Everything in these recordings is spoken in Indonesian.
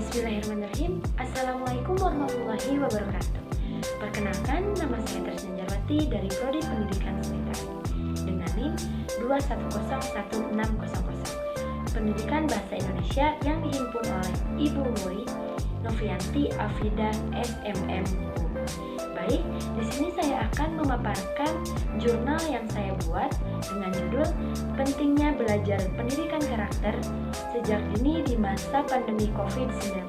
Bismillahirrahmanirrahim. Assalamualaikum warahmatullahi wabarakatuh. Perkenalkan, nama saya Tresnanjarwati dari Prodi Pendidikan Sekitar dengan NIM 2101600. Pendidikan Bahasa Indonesia yang dihimpun oleh Ibu Wuri Novianti Afida SMM. Baik, di sini saya akan memaparkan jurnal yang saya buat dengan judul Pentingnya Belajar Pendidikan Karakter Sejak Dini di Masa Pandemi COVID-19.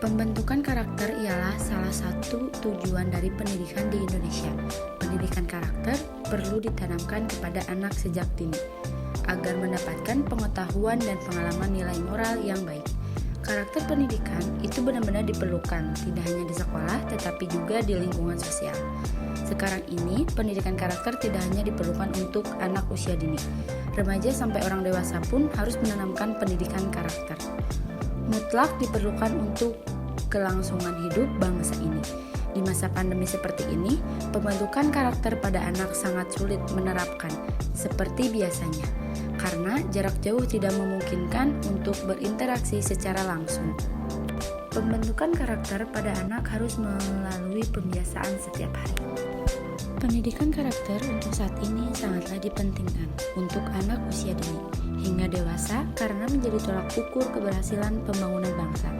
Pembentukan karakter ialah salah satu tujuan dari pendidikan di Indonesia. Pendidikan karakter perlu ditanamkan kepada anak sejak dini agar mendapatkan pengetahuan dan pengalaman nilai moral yang baik. Karakter pendidikan itu benar-benar diperlukan, tidak hanya di sekolah tetapi juga di lingkungan sosial. Sekarang ini, pendidikan karakter tidak hanya diperlukan untuk anak usia dini. Remaja sampai orang dewasa pun harus menanamkan pendidikan karakter. Mutlak diperlukan untuk kelangsungan hidup bangsa ini. Di masa pandemi seperti ini, pembentukan karakter pada anak sangat sulit menerapkan seperti biasanya, karena jarak jauh tidak memungkinkan untuk berinteraksi secara langsung. Pembentukan karakter pada anak harus melalui pembiasaan setiap hari. Pendidikan karakter untuk saat ini sangatlah dipentingkan untuk anak usia dini hingga dewasa karena menjadi tolak ukur keberhasilan pembangunan bangsa.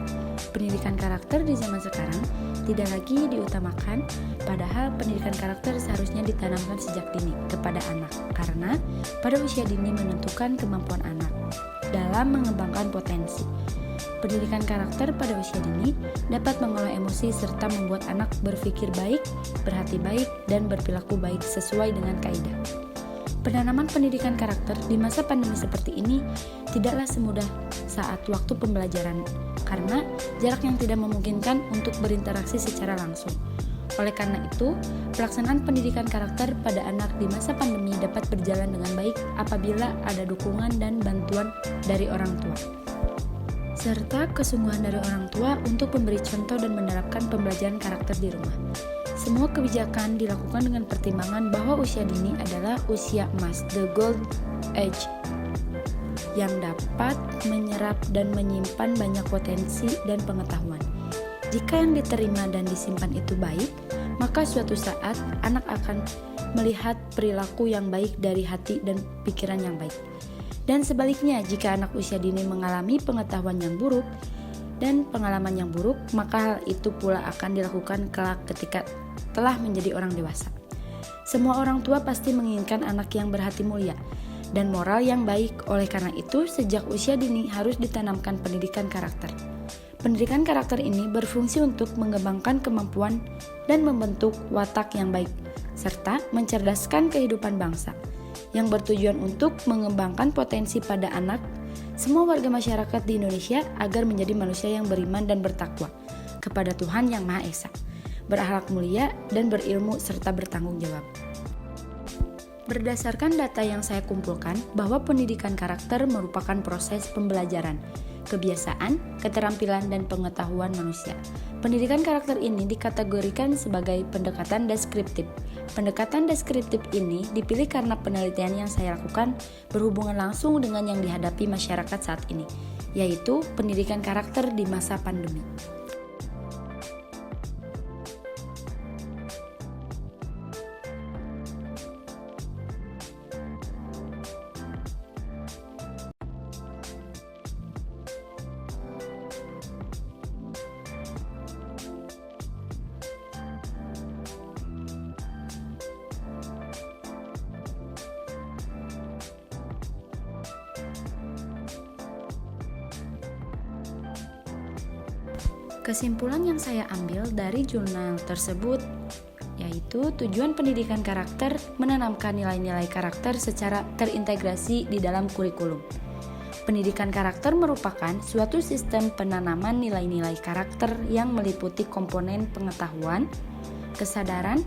Pendidikan karakter di zaman sekarang tidak lagi diutamakan, padahal pendidikan karakter seharusnya ditanamkan sejak dini kepada anak, karena pada usia dini menentukan kemampuan anak dalam mengembangkan potensi. Pendidikan karakter pada usia dini dapat mengolah emosi serta membuat anak berpikir baik, berhati baik, dan berperilaku baik sesuai dengan kaidah. Penanaman pendidikan karakter di masa pandemi seperti ini tidaklah semudah saat waktu pembelajaran, karena jarak yang tidak memungkinkan untuk berinteraksi secara langsung. Oleh karena itu, pelaksanaan pendidikan karakter pada anak di masa pandemi dapat berjalan dengan baik apabila ada dukungan dan bantuan dari orang tua, serta kesungguhan dari orang tua untuk memberi contoh dan menerapkan pembelajaran karakter di rumah. Semua kebijakan dilakukan dengan pertimbangan bahwa usia dini adalah usia emas, the gold age, yang dapat menyerap dan menyimpan banyak potensi dan pengetahuan. Jika yang diterima dan disimpan itu baik, maka suatu saat anak akan melihat perilaku yang baik dari hati dan pikiran yang baik. Dan sebaliknya, jika anak usia dini mengalami pengetahuan yang buruk dan pengalaman yang buruk, maka hal itu pula akan dilakukan kelak ketika telah menjadi orang dewasa. Semua orang tua pasti menginginkan anak yang berhati mulia dan moral yang baik. Oleh karena itu, sejak usia dini harus ditanamkan pendidikan karakter. Pendidikan karakter ini berfungsi untuk mengembangkan kemampuan dan membentuk watak yang baik, serta mencerdaskan kehidupan bangsa, yang bertujuan untuk mengembangkan potensi pada anak semua warga masyarakat di Indonesia agar menjadi manusia yang beriman dan bertakwa kepada Tuhan Yang Maha Esa, berakhlak mulia dan berilmu serta bertanggung jawab. Berdasarkan data yang saya kumpulkan, bahwa pendidikan karakter merupakan proses pembelajaran, kebiasaan, keterampilan, dan pengetahuan manusia. Pendidikan karakter ini dikategorikan sebagai pendekatan deskriptif. Pendekatan deskriptif ini dipilih karena penelitian yang saya lakukan berhubungan langsung dengan yang dihadapi masyarakat saat ini, yaitu pendidikan karakter di masa pandemi. Kesimpulan yang saya ambil dari jurnal tersebut yaitu tujuan pendidikan karakter menanamkan nilai-nilai karakter secara terintegrasi di dalam kurikulum. Pendidikan karakter merupakan suatu sistem penanaman nilai-nilai karakter yang meliputi komponen pengetahuan, kesadaran,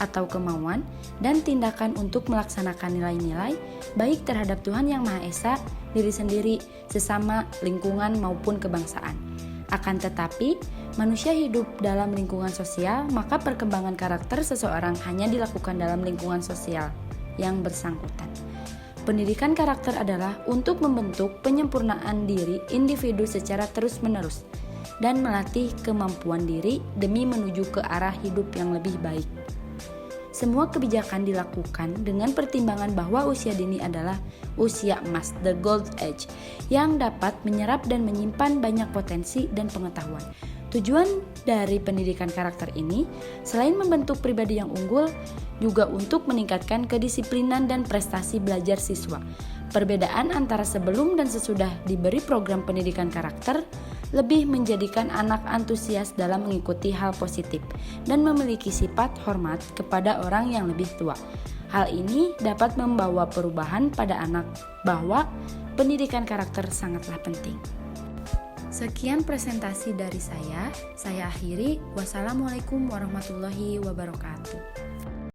atau kemauan, dan tindakan untuk melaksanakan nilai-nilai baik terhadap Tuhan Yang Maha Esa, diri sendiri, sesama, lingkungan, maupun kebangsaan. Akan tetapi, manusia hidup dalam lingkungan sosial, maka perkembangan karakter seseorang hanya dilakukan dalam lingkungan sosial yang bersangkutan. Pendidikan karakter adalah untuk membentuk penyempurnaan diri individu secara terus-menerus dan melatih kemampuan diri demi menuju ke arah hidup yang lebih baik. Semua kebijakan dilakukan dengan pertimbangan bahwa usia dini adalah usia emas, the gold age, yang dapat menyerap dan menyimpan banyak potensi dan pengetahuan. Tujuan dari pendidikan karakter ini, selain membentuk pribadi yang unggul, juga untuk meningkatkan kedisiplinan dan prestasi belajar siswa. Perbedaan antara sebelum dan sesudah diberi program pendidikan karakter lebih menjadikan anak antusias dalam mengikuti hal positif dan memiliki sifat hormat kepada orang yang lebih tua. Hal ini dapat membawa perubahan pada anak bahwa pendidikan karakter sangatlah penting. Sekian presentasi dari saya akhiri. Wassalamualaikum warahmatullahi wabarakatuh.